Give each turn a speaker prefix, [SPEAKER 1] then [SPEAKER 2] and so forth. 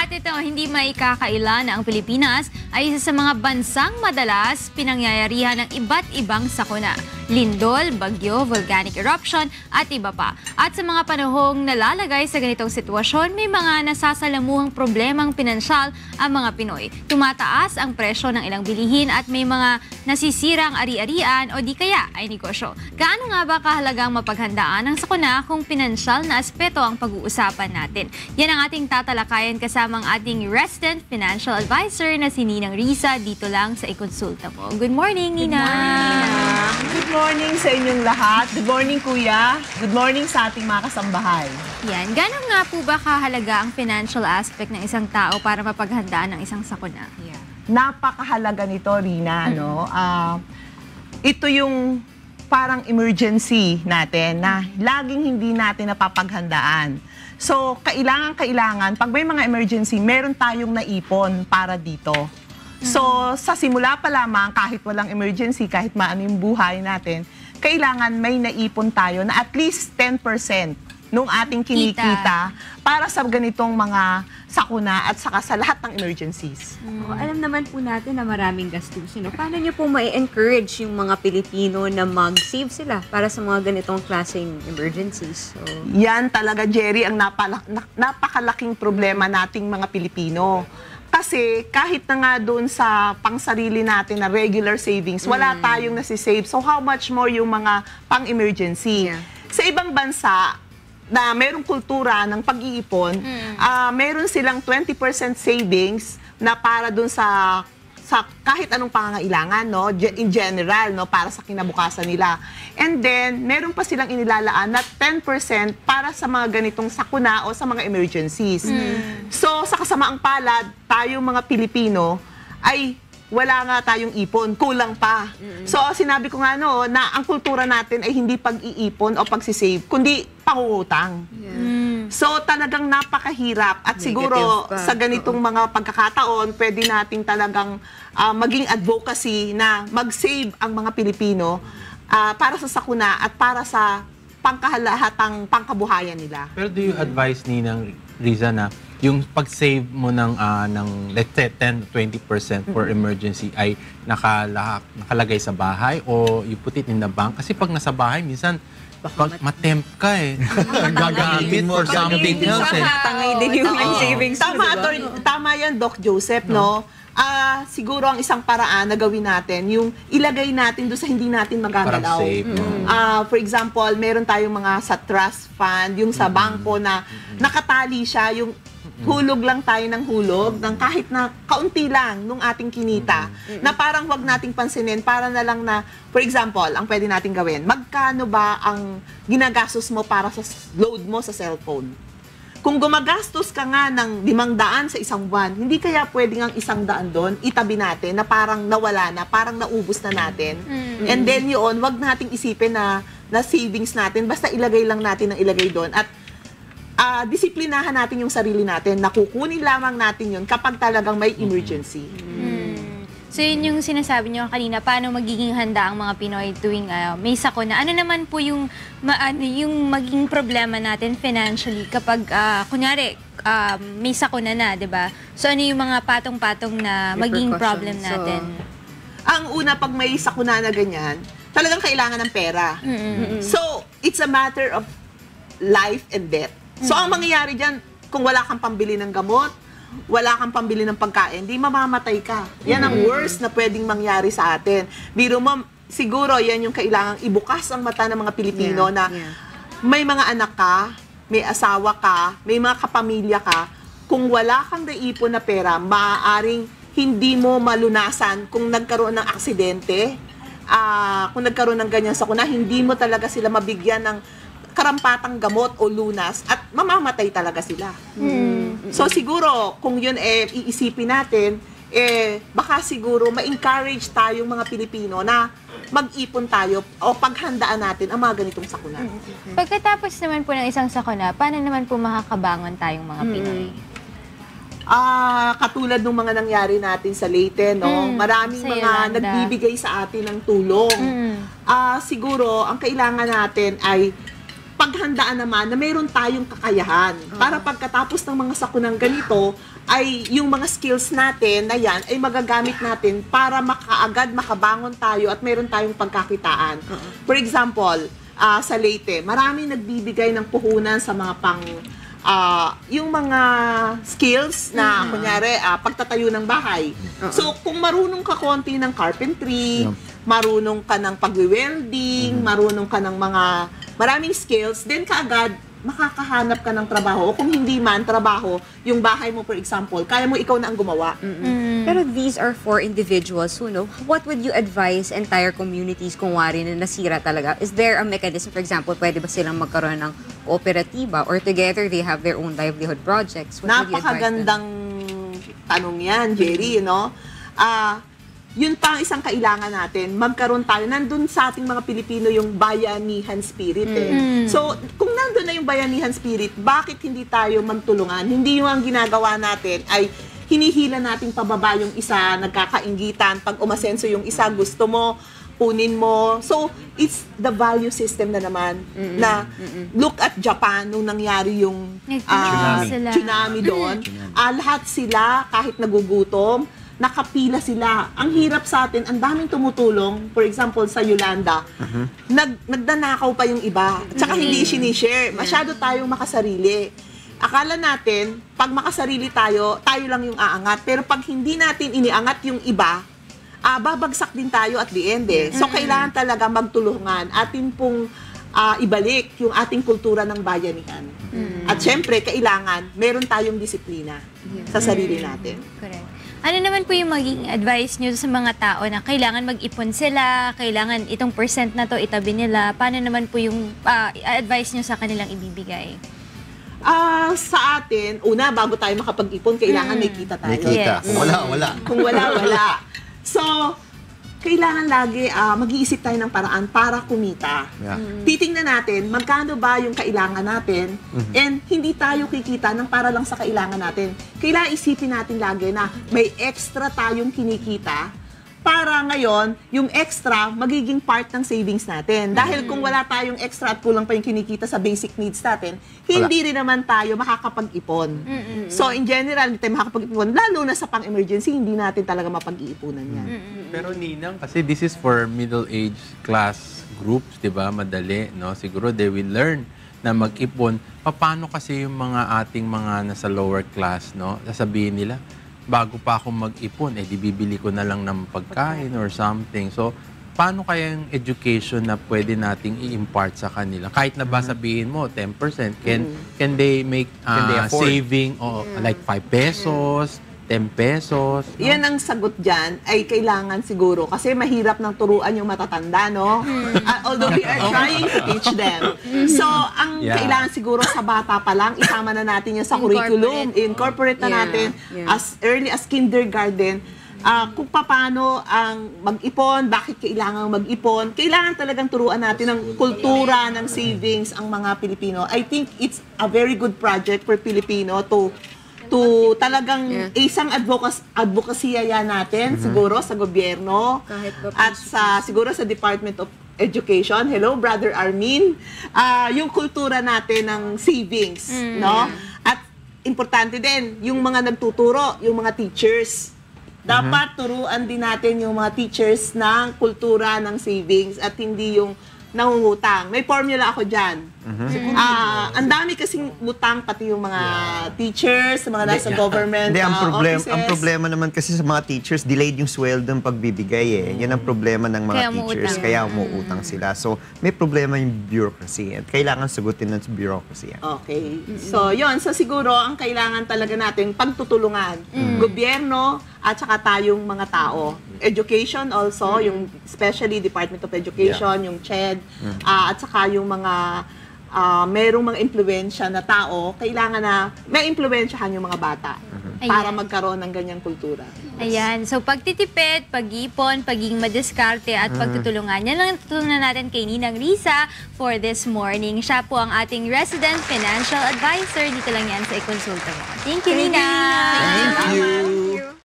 [SPEAKER 1] At ito, hindi maikakaila na ang Pilipinas ay isa sa mga bansang madalas pinangyayarihan ng iba't ibang sakuna. Lindol, bagyo, volcanic eruption at iba pa. At sa mga panahong nalalagay sa ganitong sitwasyon, may mga nasasalamuhang problemang pinansyal ang mga Pinoy. Tumataas ang presyo ng ilang bilihin at may mga nasisirang ari-arian o di kaya ay negosyo. Gaano nga ba kahalagang mapaghandaan ang sakuna kung pinansyal na aspeto ang pag-uusapan natin? Yan ang ating tatalakayan kasama ang ating resident financial advisor na si Ninang Riza dito lang sa ikonsulta mo. Good morning, Ninang!
[SPEAKER 2] Good morning sa inyong lahat. Good morning, Kuya. Good morning sa ating mga kasambahay.
[SPEAKER 1] Yan. Gano'n nga po ba kahalaga ang financial aspect ng isang tao para mapaghandaan ng isang sakuna?
[SPEAKER 2] Yeah. Napakahalaga nito, Rina. Ito yung parang emergency natin na laging hindi natin napapaghandaan. So, kailangan, pag may mga emergency, meron tayong naipon para dito. So, sa simula pa lamang, kahit walang emergency, kahit maano yung buhay natin, kailangan may naipon tayo na at least 10% nung ating kinikita para sa ganitong mga sakuna at saka sa lahat ng emergencies.
[SPEAKER 3] Alam naman po natin na maraming gastusin. Paano niyo po ma-encourage yung mga Pilipino na mag-save sila para sa mga ganitong klaseng emergencies? So,
[SPEAKER 2] yan talaga, Jerry, ang napakalaking problema nating mga Pilipino. Kasi kahit na nga doon sa pangsarili natin na regular savings, wala tayong nasisave. So how much more yung mga pang-emergency?
[SPEAKER 3] Yeah.
[SPEAKER 2] Sa ibang bansa na merong kultura ng pag-iipon, meron silang 20% savings na para doon sa kahit anong pangangailangan, no, in general, no, para sa kinabukasan nila. And then, meron pa silang inilalaan na 10% para sa mga ganitong sakuna o sa mga emergencies. So, sa kasamaang palad, tayong mga Pilipino ay wala nga tayong ipon, kulang pa. So, sinabi ko nga no, na ang kultura natin ay hindi pag-iipon o pagsisave, kundi pangungutang. So, talagang napakahirap at siguro sa ganitong mga pagkakataon, pwede nating talagang maging advocacy na mag-save ang mga Pilipino para sa sakuna at para sa pangkalahatang pangkabuhayan nila.
[SPEAKER 4] Pero do you advise ni ng Riza na yung pag-save mo ng let's say 10-20% for emergency ay nakalagay sa bahay o you put it in the bank? Kasi pag nasa bahay, minsan matempt ka eh. Gagamit for something else eh.
[SPEAKER 3] Tangay din yung savings.
[SPEAKER 2] Tama yan, Doc Joseph, no? Siguro ang isang paraan na gawin natin, yung ilagay natin doon sa hindi natin magagalaw.
[SPEAKER 4] Parang safe.
[SPEAKER 2] For example, meron tayong mga sa trust fund, yung sa bangko na nakatali siya, yung hulog lang tayo ng hulog, ng kahit na kaunti lang nung ating kinita, na parang wag nating pansinin, para na lang na, for example, ang pwede nating gawin, magkano ba ang ginagastos mo para sa load mo sa cellphone? Kung gumagastos ka nga ng 500 sa isang buwan, hindi kaya pwedeng ang 100 doon, itabi natin na parang nawala na, parang naubos na natin. And then yun, wag nating isipin na savings natin, basta ilagay lang natin ang ilagay doon. At disiplinahan natin yung sarili natin, nakukunin lamang natin yun kapag talagang may emergency.
[SPEAKER 1] So yun yung sinasabi niyo kanina, paano magiging handa ang mga Pinoy tuwing may sakuna. Ano naman po yung maging problema natin financially kapag, kunyari, may sakuna na, di ba? So ano yung mga patong-patong na maging problem natin?
[SPEAKER 2] Ang una, pag may sakuna na ganyan, talagang kailangan ng pera. So, it's a matter of life and death. So, ang mangyayari dyan, kung wala kang pambili ng gamot, wala kang pambili ng pagkain, di mamamatay ka. Yan ang worst na pwedeng mangyari sa atin. Biro mo, siguro yan yung kailangang ibukas ang mata ng mga Pilipino na may mga anak ka, may asawa ka, may mga kapamilya ka. Kung wala kang naipon na pera, maaaring hindi mo malunasan kung nagkaroon ng aksidente, kung nagkaroon ng ganyan sakuna, hindi mo talaga sila mabigyan ng karampatang gamot o lunas at mamamatay talaga sila. So siguro, kung yun iisipin natin, baka siguro ma-encourage tayong mga Pilipino na mag-ipon tayo o paghandaan natin ang mga ganitong sakuna.
[SPEAKER 1] Pagkatapos naman po ng isang sakuna, paano naman po makakabangon tayong mga Pinoy?
[SPEAKER 2] Katulad ng mga nangyari natin sa Leyte, no? Maraming
[SPEAKER 1] Sa
[SPEAKER 2] mga
[SPEAKER 1] Yolanda.
[SPEAKER 2] nagbibigay sa atin ng tulong. Siguro, ang kailangan natin ay paghandaan naman na mayroon tayong kakayahan para pagkatapos ng mga sakunang ganito ay yung mga skills natin na yan ay magagamit natin para makabangon tayo at mayroon tayong pagkakitaan. For example, sa Leyte, maraming nagbibigay ng puhunan sa mga yung mga skills na kunyari pagtatayo ng bahay. So kung marunong ka konti ng carpentry, marunong ka ng pag-welding, marunong ka ng mga maraming skills, then kaagad makakahanap ka ng trabaho. O kung hindi man trabaho, yung bahay mo, for example, kaya mo ikaw na ang gumawa.
[SPEAKER 3] Pero these are for individuals who know. What would you advise entire communities kung wari na nasira talaga? Is there a mechanism, for example, pwede ba silang magkaroon ng kooperatiba or together they have their own livelihood projects? What would you advise them?
[SPEAKER 2] Napakagandang tanong yan, Jerry, yun pa ang isang kailangan natin, magkaroon tayo, nandun sa ating mga Pilipino yung bayanihan spirit So, kung nandun na yung bayanihan spirit, bakit hindi tayo magtulungan? Hindi yung ang ginagawa natin ay hinihila nating pababa yung isa, nagkakainggitan, pag umasenso yung isa, gusto mo, kunin mo. So, it's the value system na naman na look at Japan nung nangyari yung tsunami doon. Lahat sila, kahit nagugutom, nakapila sila. Ang hirap sa atin, ang daming tumutulong. For example, sa Yolanda, nagdanakaw pa yung iba. At saka hindi sinishare. Masyado tayong makasarili. Akala natin, pag makasarili tayo, tayo lang yung aangat. Pero pag hindi natin iniangat yung iba, babagsak din tayo at the end So, kailangan talaga magtulungan. Atin pong ibalik yung ating kultura ng bayanihan. At syempre, kailangan, meron tayong disiplina sa sarili natin.
[SPEAKER 1] Correct. Ano naman po yung maging advice nyo sa mga tao na kailangan mag-ipon sila, kailangan itong percent na to itabi nila? Paano naman po yung advice nyo sa kanilang ibibigay?
[SPEAKER 2] Sa atin, una, bago tayo makapag-ipon, kailangan may kita tayo.
[SPEAKER 5] May kita.
[SPEAKER 1] Yes.
[SPEAKER 5] Kung wala, wala.
[SPEAKER 2] Kung wala, wala. So, kailangan lagi mag-iisip tayo ng paraan para kumita.
[SPEAKER 5] Yeah.
[SPEAKER 2] Titingnan natin, magkano ba yung kailangan natin and hindi tayo kikita ng para lang sa kailangan natin. Kailangan isipin natin lagi na may extra tayong kinikita para ngayon, yung extra magiging part ng savings natin. Dahil kung wala tayong extra at kulang pa yung kinikita sa basic needs natin, hindi rin naman tayo makakapag-ipon. So, in general, hindi tayo makakapag-ipon. Lalo na sa pang-emergency, hindi natin talaga mapag-iipunan yan.
[SPEAKER 4] Pero Ninang, kasi this is for middle-age class groups, di ba? Madali, no? Siguro they will learn na mag-ipon. Paano kasi yung mga ating mga nasa lower class, no? Sasabihin nila, bago pa ako mag-ipon, di bibili ko na lang ng pagkain or something. So, paano kaya yung education na pwede nating i-impart sa kanila? Kahit na ba sabihin mo, 10%, can they make
[SPEAKER 5] they afford?
[SPEAKER 4] saving like 5 pesos, 10 pesos? No?
[SPEAKER 2] Yan ang sagot dyan ay kailangan siguro kasi mahirap ng turuan yung matatanda, no? Although we are trying to teach them. So, ang kailangan siguro sa bata pa lang, isama na natin yan sa curriculum. Incorporate na natin as early as kindergarten. Kung paano ang mag-ipon, bakit kailangan mag-ipon. Kailangan talagang turuan natin ng kultura ng savings ang mga Pilipino. I think it's a very good project for Filipino to talagang isang advokasya yan natin siguro sa gobyerno at siguro sa Department of Education. Hello, Brother Armin. Yung kultura natin ng savings, no? At importante din, yung mga nagtuturo, yung mga teachers. Dapat turuan din natin yung mga teachers ng kultura ng savings at hindi yung nangungutang. May formula ako dyan. Ang dami kasing utang, pati yung mga teachers, mga nasa government
[SPEAKER 5] Hindi,
[SPEAKER 2] offices.
[SPEAKER 5] ang problema naman kasi sa mga teachers, delayed yung sweldo ng pagbibigay Yan ang problema ng mga teachers. Kaya umuutang sila. So, may problema yung bureaucracy. At kailangan sagutin ng bureaucracy.
[SPEAKER 2] Okay. So, yun. So, siguro, ang kailangan talaga natin pagtutulungan. Gobyerno at saka tayong mga tao. Education also, yung especially Department of Education, yung CHED, at saka yung mga merong mga impluwensya na tao, kailangan na may impluwensyahan yung mga bata para magkaroon ng ganyang kultura.
[SPEAKER 1] Ayan. So, pagtitipid, pag-ipon, pagiging madiskarte, at pagtutulungan. Yan lang tutunan natin kay Ninang Riza for this morning. Siya po ang ating resident financial advisor. Dito lang yan sa ikonsulta mo. Thank you, Ninang!
[SPEAKER 5] Thank you!